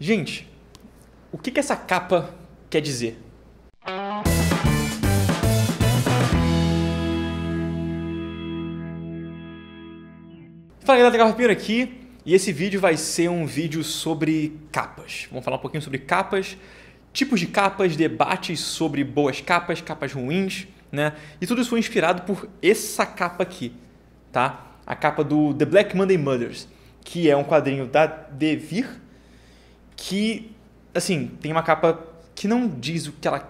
Gente, o que essa capa quer dizer? Fala galera, Legal Rapinheiro aqui, e esse vídeo vai ser um vídeo sobre capas. Vamos falar um pouquinho sobre capas, tipos de capas, debates sobre boas capas, capas ruins, né? E tudo isso foi inspirado por essa capa aqui, tá? A capa do The Black Monday Murders, que é um quadrinho da Devir, que, assim, tem uma capa que não diz o que ela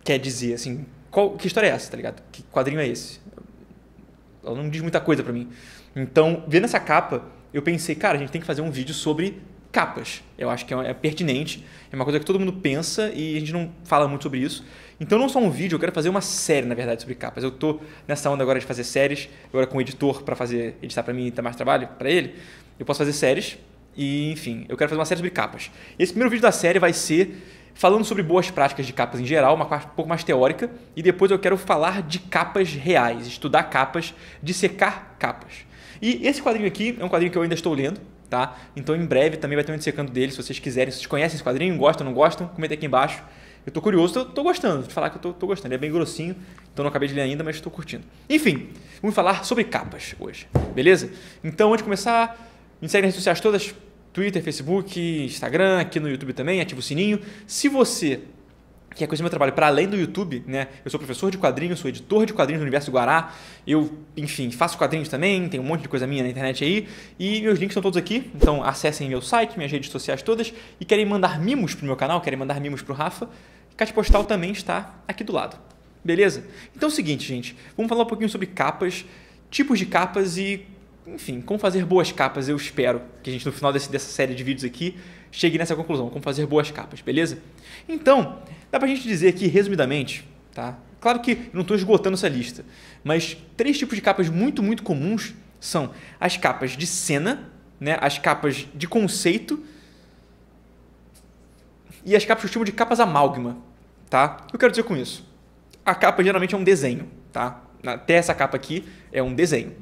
quer dizer, assim, que história é essa, tá ligado? Que quadrinho é esse? Ela não diz muita coisa pra mim. Então, vendo essa capa, eu pensei, cara, a gente tem que fazer um vídeo sobre capas. Eu acho que é pertinente, é uma coisa que todo mundo pensa e a gente não fala muito sobre isso. Então, não só um vídeo, eu quero fazer uma série, na verdade, sobre capas. Eu tô nessa onda agora de fazer séries, agora com o editor para editar para mim e dar mais trabalho para ele. Eu posso fazer séries e, enfim, eu quero fazer uma série sobre capas. Esse primeiro vídeo da série vai ser falando sobre boas práticas de capas em geral, uma parte um pouco mais teórica, e depois eu quero falar de capas reais, estudar capas, dissecar capas. E esse quadrinho aqui é um quadrinho que eu ainda estou lendo, tá? Então em breve também vai ter um dissecando dele, se vocês quiserem. Se vocês conhecem esse quadrinho, gostam ou não gostam, comenta aqui embaixo. Eu tô curioso, tô gostando, de falar que eu tô gostando. Ele é bem grossinho, então não acabei de ler ainda, mas estou curtindo. Enfim, vamos falar sobre capas hoje, beleza? Então antes de começar, me segue nas redes sociais todas, Twitter, Facebook, Instagram, aqui no YouTube também, ativa o sininho. Se você quer conhecer meu trabalho para além do YouTube, né? Eu sou professor de quadrinhos, sou editor de quadrinhos no Universo Guará, eu, enfim, faço quadrinhos também, tem um monte de coisa minha na internet aí, e meus links estão todos aqui, então acessem meu site, minhas redes sociais todas, e querem mandar mimos pro meu canal, querem mandar mimos pro Rafa, Caixa Postal também está aqui do lado, beleza? Então é o seguinte, gente, vamos falar um pouquinho sobre capas, tipos de capas e, enfim, como fazer boas capas. Eu espero que a gente no final dessa série de vídeos aqui chegue nessa conclusão, como fazer boas capas, beleza? Então, dá pra gente dizer aqui, resumidamente, tá? Claro que eu não estou esgotando essa lista, mas 3 tipos de capas muito, muito comuns são as capas de cena, né? As capas de conceito e as capas que eu chamo de capas amálgama, tá? O que eu quero dizer com isso? A capa geralmente é um desenho, tá? Até essa capa aqui é um desenho.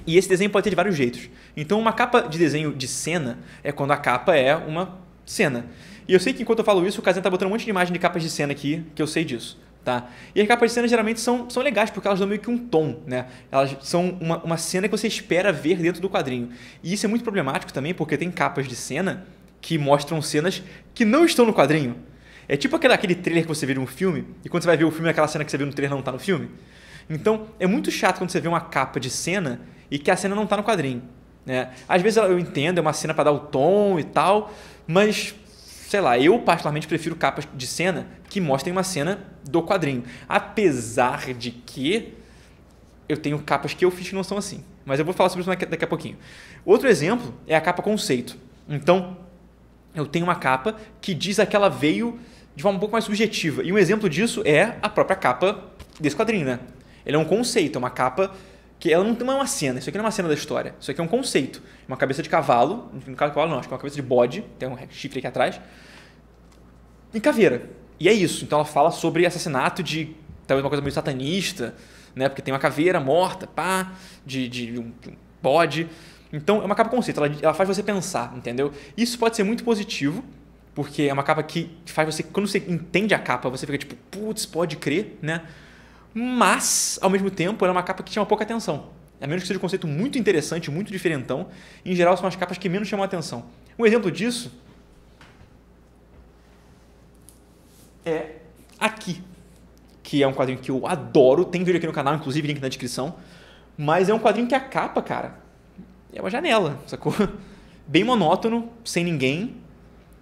E esse desenho pode ter de vários jeitos. Então, uma capa de desenho de cena é quando a capa é uma cena. E eu sei que enquanto eu falo isso, o Kazan tá botando um monte de imagem de capas de cena aqui, que eu sei disso, tá? E as capas de cena geralmente são legais, porque elas dão meio que um tom, né? Elas são uma cena que você espera ver dentro do quadrinho. E isso é muito problemático também, porque tem capas de cena que mostram cenas que não estão no quadrinho. É tipo aquele trailer que você vê num filme, e quando você vai ver o filme, aquela cena que você viu no trailer não tá no filme. Então, é muito chato quando você vê uma capa de cena e que a cena não está no quadrinho, né? Às vezes eu entendo, é uma cena para dar o tom e tal, mas, sei lá, eu particularmente prefiro capas de cena que mostrem uma cena do quadrinho. Apesar de que eu tenho capas que eu fiz que não são assim. Mas eu vou falar sobre isso daqui a pouquinho. Outro exemplo é a capa conceito. Então, eu tenho uma capa que diz que ela veio de forma um pouco mais subjetiva. E um exemplo disso é a própria capa desse quadrinho, né? Ele é um conceito, é uma capa que ela não é uma cena, isso aqui não é uma cena da história, isso aqui é um conceito, uma cabeça de cavalo, no caso de cavalo não, acho que é uma cabeça de bode, tem um chifre aqui atrás, e caveira, e é isso. Então ela fala sobre assassinato de, talvez uma coisa meio satanista, né, porque tem uma caveira morta, pá, de um bode, então é uma capa conceito, ela faz você pensar, entendeu? Isso pode ser muito positivo, porque é uma capa que faz você, quando você entende a capa, você fica tipo, putz, pode crer, né? Mas, ao mesmo tempo, ela é uma capa que chama pouca atenção. A menos que seja um conceito muito interessante, muito diferentão. Em geral, são as capas que menos chamam a atenção. Um exemplo disso é aqui, que é um quadrinho que eu adoro. Tem vídeo aqui no canal, inclusive link na descrição. Mas é um quadrinho que a capa, cara, é uma janela, sacou? Bem monótono, sem ninguém.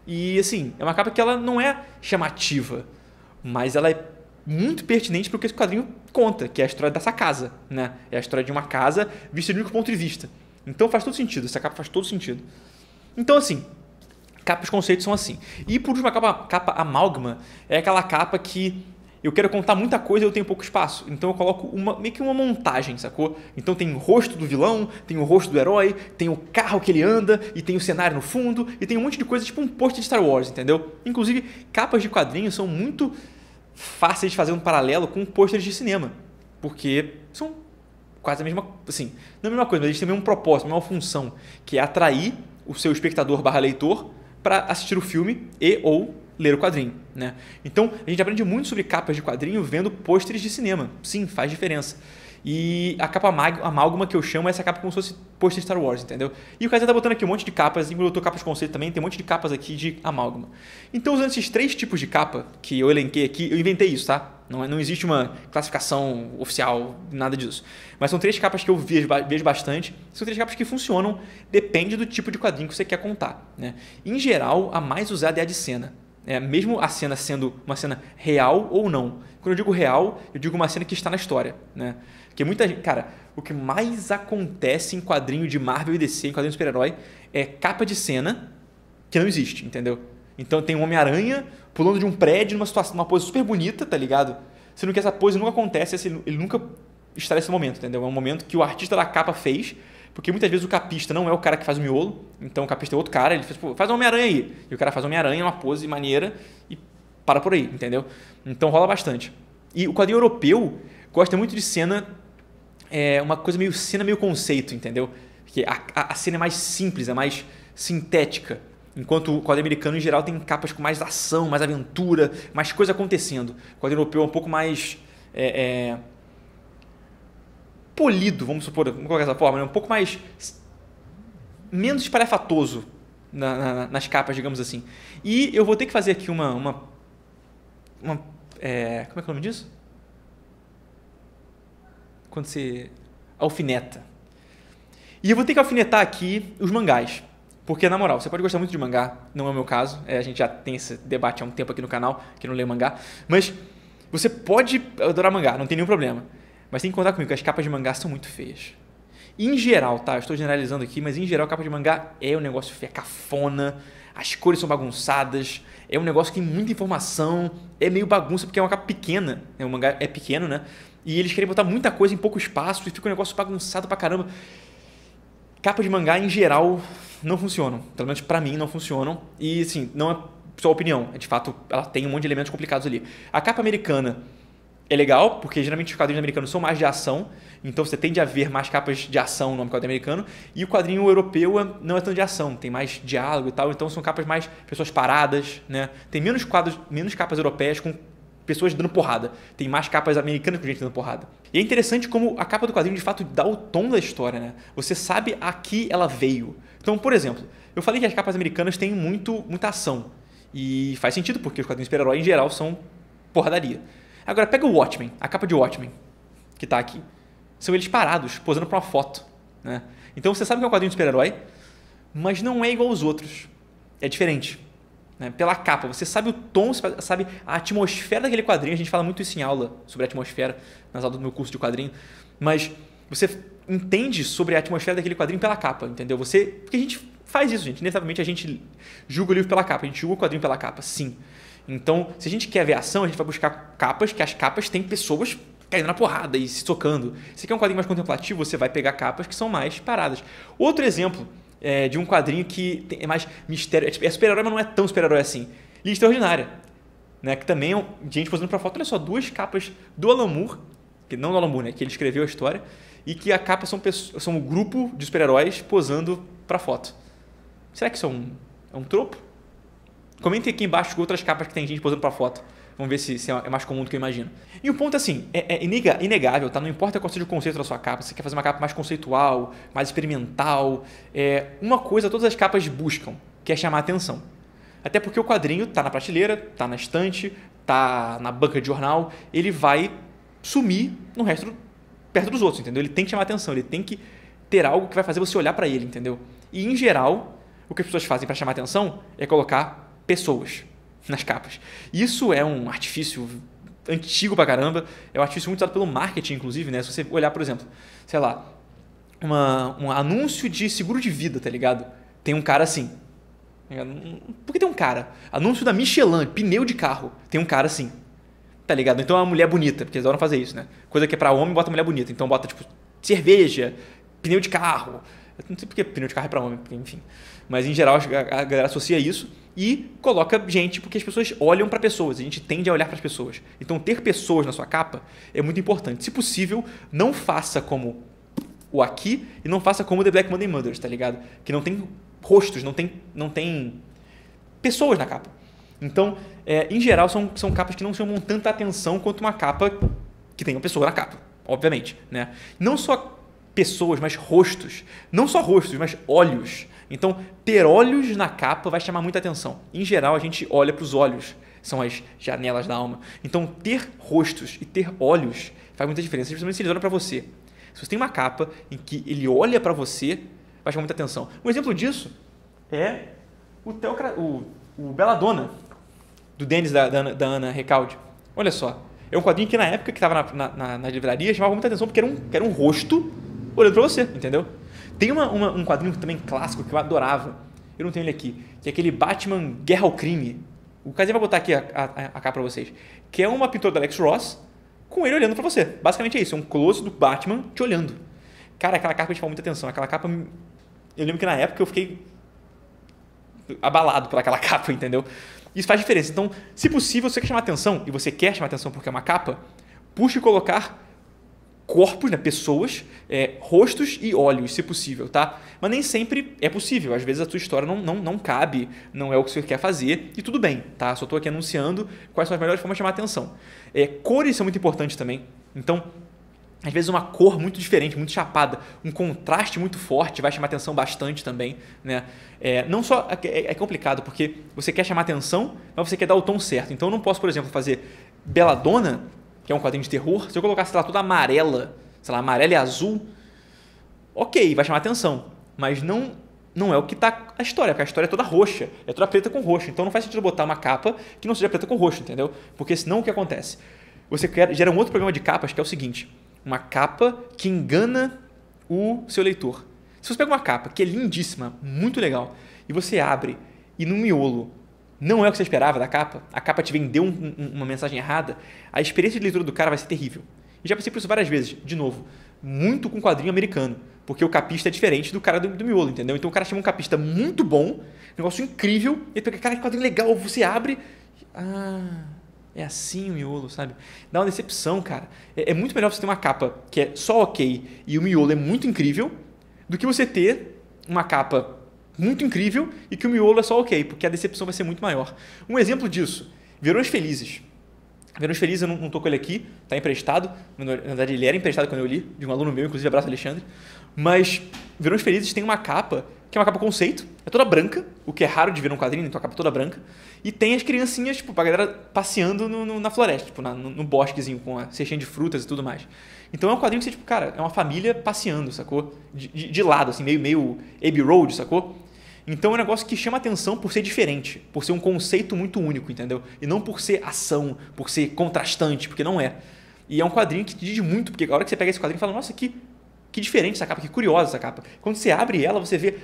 E, assim, é uma capa que ela não é chamativa, mas ela é muito pertinente para o que esse quadrinho conta, que é a história dessa casa, né? É a história de uma casa vista de um único ponto de vista. Então faz todo sentido, essa capa faz todo sentido. Então, assim, capas conceitos são assim. E por último, a capa amálgama é aquela capa que eu quero contar muita coisa e eu tenho pouco espaço. Então eu coloco meio que uma montagem, sacou? Então tem o rosto do vilão, tem o rosto do herói, tem o carro que ele anda, e tem o cenário no fundo, e tem um monte de coisa, tipo um pôster de Star Wars, entendeu? Inclusive, capas de quadrinhos são muito fáceis de fazer um paralelo com pôsteres de cinema, porque são quase a mesma, assim, não é a mesma coisa, mas eles têm o mesmo propósito, a mesma função, que é atrair o seu espectador / leitor para assistir o filme e ou ler o quadrinho, né? Então, a gente aprende muito sobre capas de quadrinho vendo pôsteres de cinema. Sim, faz diferença. E a capa amálgama que eu chamo é essa capa como se fosse pôster de Star Wars, entendeu? E o Kaiser tá botando aqui um monte de capas, e botou capas de conceito também, tem um monte de capas aqui de amálgama. Então, usando esses 3 tipos de capa que eu elenquei aqui, eu inventei isso, tá? Não existe uma classificação oficial, nada disso. Mas são 3 capas que eu vejo bastante. São 3 capas que funcionam, depende do tipo de quadrinho que você quer contar, né? Em geral, a mais usada é a de cena. Mesmo a cena sendo uma cena real ou não. Quando eu digo real, eu digo uma cena que está na história, né? Porque muita gente, cara, o que mais acontece em quadrinho de Marvel e DC, em quadrinho de super-herói, é capa de cena que não existe, entendeu? Então tem um Homem-Aranha pulando de um prédio numa situação, numa pose super bonita, tá ligado? Sendo que essa pose nunca acontece, ele nunca está nesse momento, entendeu? É um momento que o artista da capa fez, porque muitas vezes o capista não é o cara que faz o miolo, então o capista é outro cara, ele faz, pô, faz um Homem-Aranha aí. E o cara faz um Homem-Aranha, uma pose maneira e para por aí, entendeu? Então rola bastante. E o quadrinho europeu gosta muito de cena, uma coisa meio cena, meio conceito, entendeu? Porque a cena é mais simples, é mais sintética. Enquanto o quadrinho americano, em geral, tem capas com mais ação, mais aventura, mais coisa acontecendo. O quadrinho europeu é um pouco mais polido, vamos supor, vamos colocar dessa forma, né? Um pouco mais menos espalhafatoso nas capas, digamos assim. E eu vou ter que fazer aqui como é que é o nome disso? Quando você alfineta. E eu vou ter que alfinetar aqui os mangás. Porque, na moral, você pode gostar muito de mangá, não é o meu caso. A gente já tem esse debate há um tempo aqui no canal, que não lê mangá. Mas você pode adorar mangá, não tem nenhum problema. Mas tem que contar comigo que as capas de mangá são muito feias. Em geral, tá? Eu estou generalizando aqui, mas em geral a capa de mangá é um negócio feio, é cafona, as cores são bagunçadas, é um negócio que tem muita informação, é meio bagunça porque é uma capa pequena, né? O mangá é pequeno, né? E eles querem botar muita coisa em pouco espaço e fica um negócio bagunçado pra caramba. Capa de mangá, em geral, não funcionam. Pelo menos pra mim, não funcionam. E, assim, não é só opinião. De fato, ela tem um monte de elementos complicados ali. A capa americana é legal, porque geralmente os quadrinhos americanos são mais de ação. Então, você tende a ver mais capas de ação no quadrinho americano. E o quadrinho europeu não é tanto de ação. Tem mais diálogo e tal. Então, são capas mais pessoas paradas, né? Tem menos capas europeias com pessoas dando porrada. Tem mais capas americanas com gente dando porrada. E é interessante como a capa do quadrinho, de fato, dá o tom da história, né? Você sabe a que ela veio. Então, por exemplo, eu falei que as capas americanas têm muita ação. E faz sentido, porque os quadrinhos de super-herói, em geral, são porradaria. Agora, pega o Watchmen, a capa de Watchmen, que tá aqui. São eles parados, posando pra uma foto, né? Então, você sabe que é um quadrinho de super-herói, mas não é igual aos outros. É diferente. Né? Pela capa, você sabe o tom, você sabe a atmosfera daquele quadrinho. A gente fala muito isso em aula, sobre a atmosfera, nas aulas do meu curso de quadrinho. Mas você entende sobre a atmosfera daquele quadrinho pela capa, entendeu? Porque a gente faz isso, gente. Inevitavelmente a gente julga o livro pela capa, a gente julga o quadrinho pela capa, sim. Então, se a gente quer ver ação, a gente vai buscar capas, que as capas têm pessoas caindo na porrada e se tocando. Se quer um quadrinho mais contemplativo, você vai pegar capas que são mais paradas. Outro exemplo de um quadrinho que é mais mistério, é super-herói, mas não é tão super-herói assim. Liga Extraordinária, né? Que também é gente posando pra foto. Olha só, 2 capas do Alan Moore, que não do Alan Moore, né? Que ele escreveu a história, e que a capa são um grupo de super-heróis posando pra foto. Será que isso é um tropo? Comentem aqui embaixo outras capas que tem gente posando pra foto. Vamos ver se é mais comum do que eu imagino. E o ponto é assim, é inegável, tá? Não importa qual seja o conceito da sua capa, você quer fazer uma capa mais conceitual, mais experimental, uma coisa todas as capas buscam, que é chamar a atenção. Até porque o quadrinho tá na prateleira, tá na estante, tá na banca de jornal, ele vai sumir perto dos outros, entendeu? Ele tem que chamar a atenção, ele tem que ter algo que vai fazer você olhar para ele, entendeu? E, em geral, o que as pessoas fazem para chamar a atenção é colocar pessoas nas capas. Isso é um artifício antigo pra caramba, é um artifício muito usado pelo marketing, inclusive, né? Se você olhar, por exemplo, sei lá, um anúncio de seguro de vida, tá ligado? Tem um cara assim. Por que tem um cara? Anúncio da Michelin, pneu de carro, tem um cara assim. Tá ligado? Então é uma mulher bonita, porque eles adoram fazer isso, né? Coisa que é pra homem, bota mulher bonita. Então bota, tipo, cerveja, pneu de carro. Eu não sei porque pneu de carro é pra homem, enfim. Mas, em geral, a galera associa isso e coloca gente, porque as pessoas olham para pessoas, a gente tende a olhar para as pessoas. Então, ter pessoas na sua capa é muito importante. Se possível, não faça como o Aqui e não faça como The Black Monday Murders, tá ligado? Que não tem rostos, não tem pessoas na capa. Então, em geral, são capas que não chamam tanta atenção quanto uma capa que tem uma pessoa na capa, obviamente, né? Não só pessoas, mas rostos. Não só rostos, mas olhos. Então, ter olhos na capa vai chamar muita atenção. Em geral, a gente olha para os olhos, são as janelas da alma. Então, ter rostos e ter olhos faz muita diferença, principalmente se eles olham para você. Se você tem uma capa em que ele olha para você, vai chamar muita atenção. Um exemplo disso é o Belladonna, do Dennis da Ana Recalde. Olha só, é um quadrinho que na época que estava na livraria chamava muita atenção porque era um rosto olhando para você, entendeu? Tem um quadrinho também clássico que eu adorava, eu não tenho ele aqui, que é aquele Batman Guerra ao Crime. O Casinha vai botar aqui a capa para vocês, que é uma pintura do Alex Ross com ele olhando para você. Basicamente é isso, é um close do Batman te olhando. Cara, aquela capa me chamou muita atenção, aquela capa... Eu lembro que na época eu fiquei abalado pelaquela capa, entendeu? Isso faz diferença. Então, se possível, você quer chamar atenção, e você quer chamar atenção porque é uma capa, puxe colocar corpos, né, pessoas, rostos e olhos, se possível, tá? Mas nem sempre é possível. Às vezes a sua história não cabe, não é o que você quer fazer, e tudo bem, tá? Só estou aqui anunciando quais são as melhores formas de chamar atenção. Cores são muito importantes também. Então, às vezes uma cor muito diferente, muito chapada, um contraste muito forte vai chamar atenção bastante também, né? Não só é complicado porque você quer chamar atenção, mas você quer dar o tom certo. Então eu não posso, por exemplo, fazer Belladonna, que é um quadrinho de terror, se eu colocasse lá toda amarela, sei lá, amarela e azul, ok, vai chamar atenção, mas não é o que está a história, porque a história é toda roxa, é toda preta com roxo, então não faz sentido botar uma capa que não seja preta com roxo, entendeu? Porque senão o que acontece? Você gera um outro problema de capas que é o seguinte: uma capa que engana o seu leitor. Se você pega uma capa que é lindíssima, muito legal, e você abre e no miolo não é o que você esperava da capa, a capa te vendeu uma mensagem errada, a experiência de leitura do cara vai ser terrível. E já passei por isso várias vezes, de novo, muito com quadrinho americano, porque o capista é diferente do cara do miolo, entendeu? Então o cara chama um capista muito bom, negócio incrível, e ele pega, cara, que quadrinho legal, você abre, é assim o miolo, sabe? Dá uma decepção, cara. É muito melhor você ter uma capa que é só ok e o miolo é muito incrível do que você ter uma capa muito incrível e que o miolo é só ok, porque a decepção vai ser muito maior. Um exemplo disso, Verões Felizes. Verões Felizes, eu não estou com ele aqui, está emprestado. Na verdade, ele era emprestado quando eu li, de um aluno meu, inclusive, abraço Alexandre. Mas Verões Felizes tem uma capa, que é uma capa conceito, é toda branca, o que é raro de ver num quadrinho, então a capa é toda branca. E tem as criancinhas, tipo, a galera passeando na floresta, tipo, no bosquezinho, com a cestinha de frutas e tudo mais. Então é um quadrinho que você, tipo, cara, é uma família passeando, sacou? De lado, assim, meio Abbey Road, sacou? Então é um negócio que chama atenção por ser diferente, por ser um conceito muito único, entendeu? E não por ser ação, por ser contrastante, porque não é. E é um quadrinho que te diz muito, porque a hora que você pega esse quadrinho e fala, nossa, que diferente essa capa, que curiosa essa capa. Quando você abre ela, você vê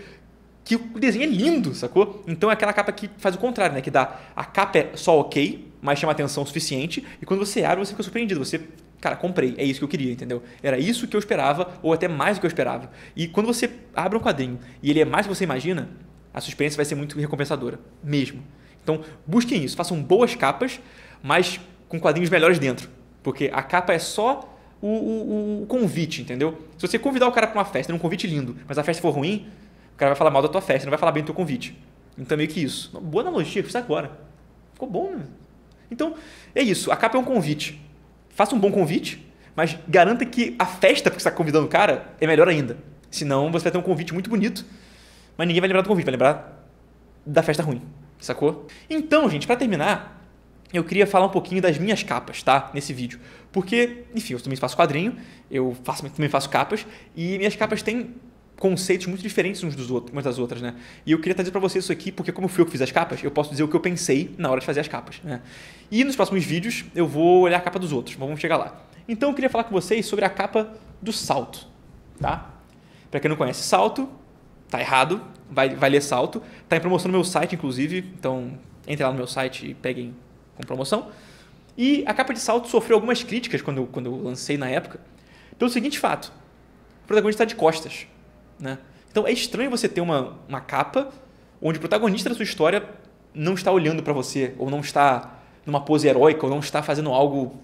que o desenho é lindo, sacou? Então é aquela capa que faz o contrário, né? Que dá, a capa é só ok, mas chama atenção o suficiente, e quando você abre, você fica surpreendido, você... Cara, comprei, é isso que eu queria, entendeu? Era isso que eu esperava, ou até mais do que eu esperava. E quando você abre um quadrinho e ele é mais do que você imagina, a sua experiência vai ser muito recompensadora, mesmo. Então, busquem isso, façam boas capas, mas com quadrinhos melhores dentro. Porque a capa é só o convite, entendeu? Se você convidar o cara para uma festa, um convite lindo, mas a festa for ruim, o cara vai falar mal da tua festa, não vai falar bem do teu convite. Então, meio que isso. Boa analogia, fiz agora. Ficou bom, né? Então, é isso. A capa é um convite. Faça um bom convite, mas garanta que a festa que você está convidando o cara é melhor ainda. Senão, você vai ter um convite muito bonito, mas ninguém vai lembrar do convite, vai lembrar da festa ruim, sacou? Então, gente, para terminar, eu queria falar um pouquinho das minhas capas, tá? Nesse vídeo. Porque, enfim, eu também faço quadrinho, também faço capas, e minhas capas têm conceitos muito diferentes umas das outras, né? E eu queria trazer para vocês isso aqui, porque como fui eu que fiz as capas, eu posso dizer o que eu pensei na hora de fazer as capas, né? E nos próximos vídeos eu vou olhar a capa dos outros, vamos chegar lá. Então eu queria falar com vocês sobre a capa do Salto, tá? Para quem não conhece Salto, tá errado, vai ler Salto, tá em promoção no meu site, inclusive, então entre lá no meu site e peguem com promoção. E a capa de Salto sofreu algumas críticas quando eu lancei na época, pelo seguinte fato: o protagonista está de costas, né? Então é estranho você ter uma capa onde o protagonista da sua história não está olhando para você, ou não está numa pose heróica, ou não está fazendo algo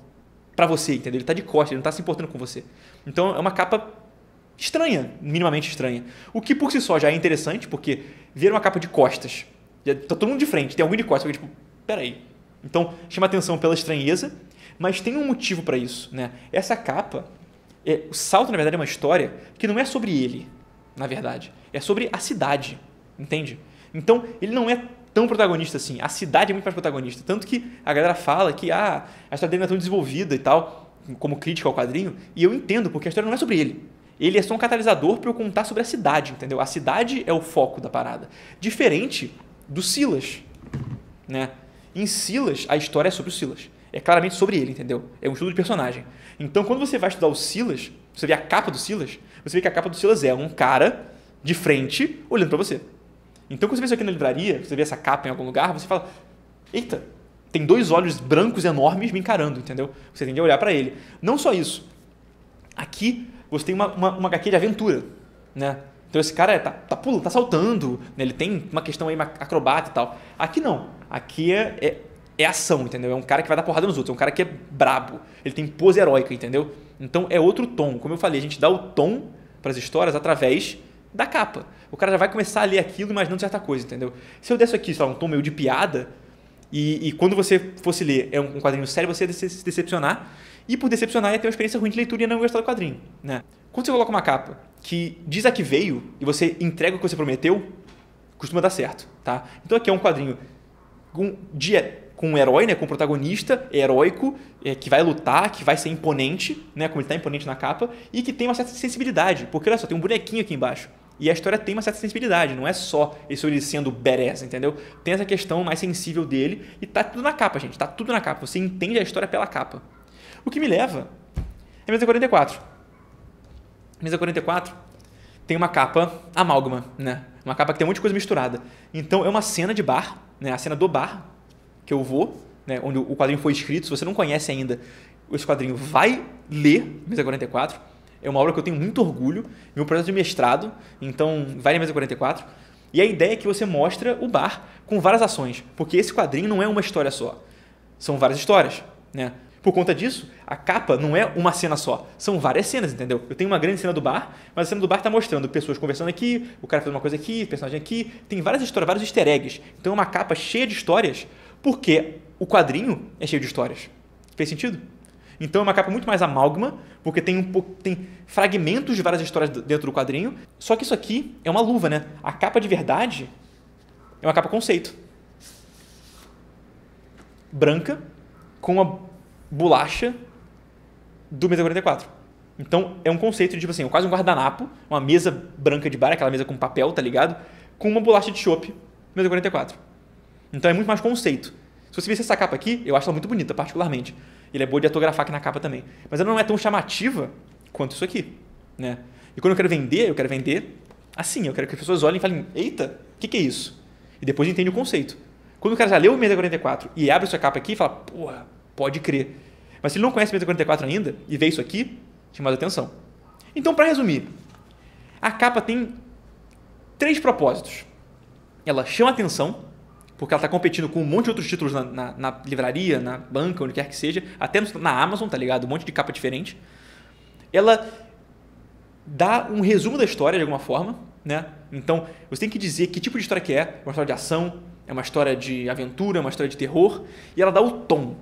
para você, entendeu? Ele está de costas, ele não está se importando com você. Então é uma capa estranha, minimamente estranha. O que por si só já é interessante, porque ver uma capa de costas Tá todo mundo de frente, tem alguém de costas. Tipo, peraí. Então, chama atenção pela estranheza, mas tem um motivo para isso, né? Essa capa, o Salto, na verdade, é uma história que não é sobre ele, na verdade. É sobre a cidade, entende? Então, ele não é tão protagonista assim. A cidade é muito mais protagonista. Tanto que a galera fala que a história dele não é tão desenvolvida e tal, como crítica ao quadrinho, e eu entendo, porque a história não é sobre ele. Ele é só um catalisador para eu contar sobre a cidade, entendeu? A cidade é o foco da parada. Diferente do Silas, né? Em Silas, a história é sobre o Silas. É claramente sobre ele, entendeu? É um estudo de personagem. Então, quando você vai estudar o Silas, você vê a capa do Silas, você vê que a capa do Silas é um cara de frente olhando para você. Então, quando você vê isso aqui na livraria, você vê essa capa em algum lugar, você fala, eita, tem 2 olhos brancos enormes me encarando, entendeu? Você tem que olhar para ele. Não só isso. Aqui, você tem uma HQ de aventura, né? Então, esse cara tá pulando, tá saltando, né? Ele tem uma questão aí acrobata e tal. Aqui não. Aqui é ação, entendeu? É um cara que vai dar porrada nos outros, é um cara que é brabo. Ele tem pose heróica, entendeu? Então, é outro tom. Como eu falei, a gente dá o tom para as histórias através da capa. O cara já vai começar a ler aquilo imaginando certa coisa, entendeu? Se eu desse aqui, sei lá, um tom meio de piada, e quando você fosse ler um quadrinho sério, você ia se decepcionar, e por decepcionar ia ter uma experiência ruim de leitura e ia não gostar do quadrinho, né? Quando você coloca uma capa que diz a que veio e você entrega o que você prometeu, costuma dar certo, tá? Então aqui é um quadrinho com um herói, né, com um protagonista heróico, que vai lutar, que vai ser imponente, né, como ele está imponente na capa, e que tem uma certa sensibilidade, porque olha só, tem um bonequinho aqui embaixo. E a história tem uma certa sensibilidade, não é só ele sendo badass, entendeu? Tem essa questão mais sensível dele e tá tudo na capa, gente, tá tudo na capa. Você entende a história pela capa. O que me leva é a mesa 44. Mesa 44 tem uma capa amálgama, né? Uma capa que tem um monte de coisa misturada. Então é uma cena de bar, né? A cena do bar que eu vou, né? Onde o quadrinho foi escrito. Se você não conhece ainda esse quadrinho, vai ler Mesa 44. É uma obra que eu tenho muito orgulho, meu projeto de mestrado, então vai na Mesa 44. E a ideia é que você mostra o bar com várias ações, porque esse quadrinho não é uma história só, são várias histórias, né? Por conta disso, a capa não é uma cena só, são várias cenas, entendeu? Eu tenho uma grande cena do bar, mas a cena do bar está mostrando pessoas conversando aqui, o cara fez uma coisa aqui, personagem aqui, tem várias histórias, vários easter eggs. Então é uma capa cheia de histórias, porque o quadrinho é cheio de histórias. Fez sentido? Então é uma capa muito mais amálgama, porque tem fragmentos de várias histórias dentro do quadrinho, só que isso aqui é uma luva, né? A capa de verdade é uma capa conceito. Branca, com uma bolacha do Mesa 44. Então é um conceito de, tipo assim, quase um guardanapo, uma mesa branca de bar, aquela mesa com papel, tá ligado? Com uma bolacha de chopp, Mesa 44. Então é muito mais conceito. Se você visse essa capa aqui, eu acho ela muito bonita, particularmente. Ele é boa de autografar aqui na capa também. Mas ela não é tão chamativa quanto isso aqui, né? E quando eu quero vender assim. Eu quero que as pessoas olhem e falem, eita, o que é isso? E depois entendem o conceito. Quando o cara já leu o Mesa 44 e abre essa capa aqui e fala, porra, pode crer. Mas se ele não conhece o Mesa 44 ainda e vê isso aqui, chama atenção. Então, para resumir, a capa tem 3 propósitos. Ela chama atenção, porque ela está competindo com um monte de outros títulos na livraria, na banca, onde quer que seja, até na Amazon, tá ligado? Um monte de capa diferente. Ela dá um resumo da história de alguma forma, né? Então, você tem que dizer que tipo de história que é. Uma história de ação, é uma história de aventura, é uma história de terror. E ela dá o tom,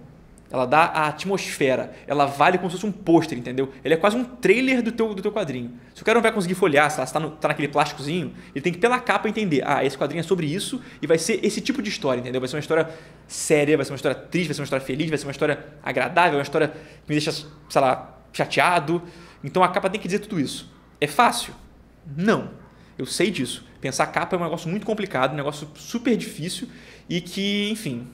ela dá a atmosfera, ela vale como se fosse um pôster, entendeu? Ele é quase um trailer do teu quadrinho. Se o cara não vai conseguir folhear, se tá naquele plásticozinho, ele tem que pela capa entender, esse quadrinho é sobre isso e vai ser esse tipo de história, entendeu? Vai ser uma história séria, vai ser uma história triste, vai ser uma história feliz, vai ser uma história agradável, uma história que me deixa, sei lá, chateado. Então a capa tem que dizer tudo isso. É fácil? Não. Eu sei disso. Pensar capa é um negócio muito complicado, um negócio super difícil e que, enfim,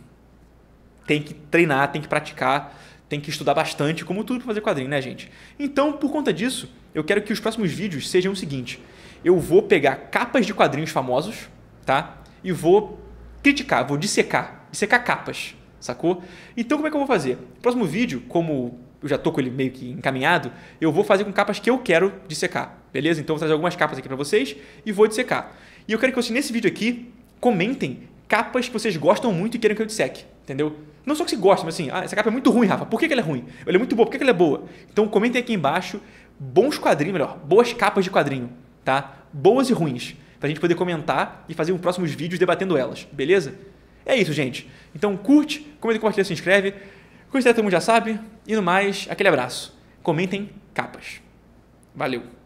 tem que treinar, tem que praticar, tem que estudar bastante, como tudo para fazer quadrinho, né, gente? Então, por conta disso, eu quero que os próximos vídeos sejam o seguinte. Eu vou pegar capas de quadrinhos famosos, tá? E vou criticar, vou dissecar capas, sacou? Então, como é que eu vou fazer? No próximo vídeo, como eu já tô com ele meio que encaminhado, eu vou fazer com capas que eu quero dissecar, beleza? Então, eu vou trazer algumas capas aqui para vocês e vou dissecar. E eu quero que vocês, nesse vídeo aqui, comentem capas que vocês gostam muito e querem que eu disseque, entendeu? Não só que você gosta, mas assim, essa capa é muito ruim, Rafa, por que ela é ruim? Ela é muito boa, por que ela é boa? Então comentem aqui embaixo bons quadrinhos, melhor, boas capas de quadrinho, tá? Boas e ruins. pra gente poder comentar e fazer os próximos vídeos debatendo elas, beleza? É isso, gente. Então curte, comenta, compartilha, se inscreve. Curte, todo mundo já sabe. E no mais, aquele abraço. Comentem capas. Valeu!